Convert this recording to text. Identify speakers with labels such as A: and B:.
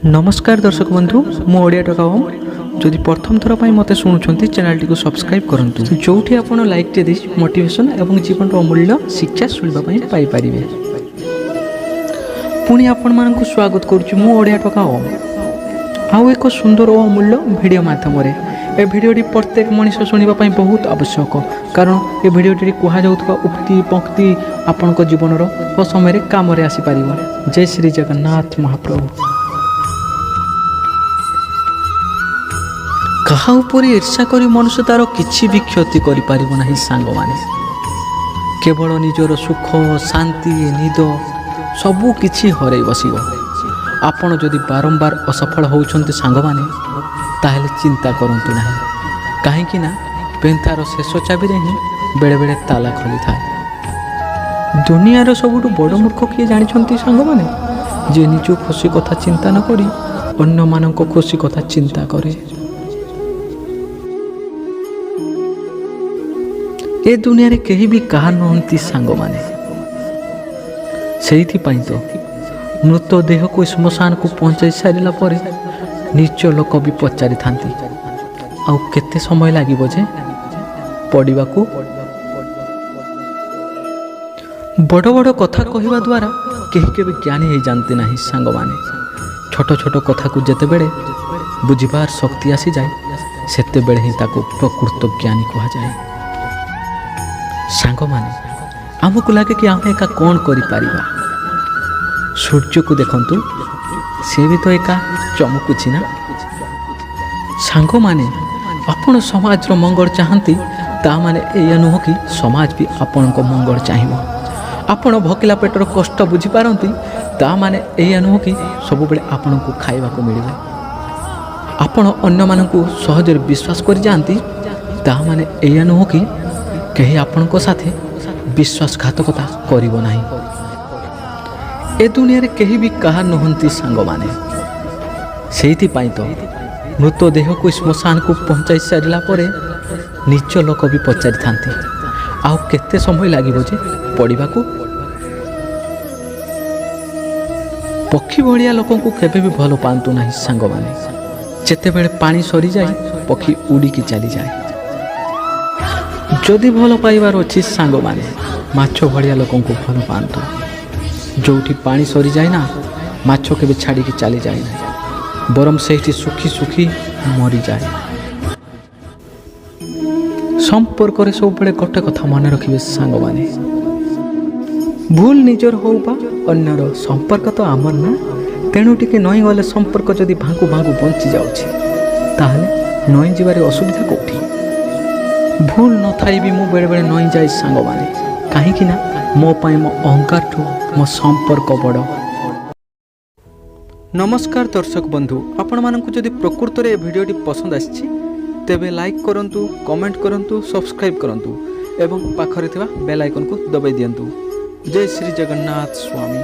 A: नमस्कार दर्शक बंधु मु ओडिया टका ओम जदि प्रथम थर पर मत शुणुंट चैनल टी सब्सक्राइब करूँ जो आप लाइक टे मोटिवेशन और जीवन अमूल्य शिक्षा शुणवाई पाइपर पुणी आपण मानक स्वागत करुच्ची मु ओडिया टका ओम आउ एक सुंदर और अमूल्य भिडियो मध्यम ए भिडियोटी प्रत्येक मनीष शुणापी बहुत आवश्यक कारण ए भिडियोटी कहुवा उक्ति पंक्ति आपण जीवन समय कम आसीपर। जय श्री जगन्नाथ महाप्रभु। कहा ऊपर ईर्षा करी मनुष्य तार किछि भी क्षति करि परिबो नाही सांग माने केवल निजर सुख शांति निद सबू किछि हरै बसिबो। आपण जदि बारंबार असफल होउछन्ते सांग माने ताहेले चिंता करंतु नाही काहेकि ना पेंथार शेष चाबी रे ही बेले बेले ताला खोली थाए। दुनियार सबुठु बड़ मूर्ख किए जानिछन्ती सांग माने जे निज खुशी कथा चिंता न करी अन्य मानक खुशी कथा चिंता करे। ए दुनिया रे कहीं भी कहा नहंती सांग माने सेइथिपाई तो मृत देह को श्मशान को पहुंचाई सारिला परे नीच लोक भी पचारि थांती आउ केते समय लागिबो जे पड़िबाकू। बड़ बड़ कथा कहिबा द्वारा केही केबे ज्ञानी हे जानते नाही सांग माने छोट छोट कथा को जेते बेले बुझिबार शक्ति आसी जाए सेते बेले ही ताको प्रकृत ज्ञानी कहा जाए। सांग माने आमको लगे कि आम एका कौन करिपारिबा सूर्य को देखंतु से भी तो एका चमकुछि ना। सांग माने आपण समाज रो मंगल चाहंती ता माने एया नुह कि समाज भी आपण को मंगल चाहिबो। आपण भकिला पेटर कष्ट बुझी पारंती ता माने एया नुह कि सब बेले आपण को खाइबा को मिलिबो। आपण अन्य मानन को सहज विश्वास कर जानती ता माने एया नुह कि कहीं आपण को साथे विश्वासघातकता करिबो नाही। ए दुनिया रे कहीं भी कहा नहंती सांग माने सेइथिपाई तो मृत देह को श्मशान को पहुंचाई सारिला परे नीच लोक भी पचारि थांती आउ केते समय लागिबो जे पड़िबाकू। पक्षी भलिया लोक को केबे भी भलो पांतु नाही सांग माने जेते बेले पानी सरी जाए पक्षी उड़ी की चली जाए। जदि भल पाइबार अच्छी सांग माने माछ भलिया लोक को भल पांतु जोठी पानी सरी जाए ना माछ के छाड़ी की चली जाए ना बरम से सुखी सुखी मरी जाए। संपर्क रे सब बेले गोटे कथा मन रखिबे सांग माने भूल निजर हो बा अन्यर संपर्क तो आमर ना तेणु टिके नई गले संपर्क जदि भांगु भांगु बंची जाउछि ताहले नई जीवारे असुविधा कोठी। भूल न थाई भी मु बेले बेले नई जाए सांग माने कहीं ना मो पाई मो अहंकार ठू मो संपर्क बड़। नमस्कार दर्शक बंधु आपण मानकु जदि प्रकृत रे भिडियोटी पसंद आछि तेबे लाइक करंतु कमेंट करंतु सब्सक्राइब करंतु एवं पाखरे थिबा बेल आइकन को दबाई दियंतु। जय श्री जगन्नाथ स्वामी।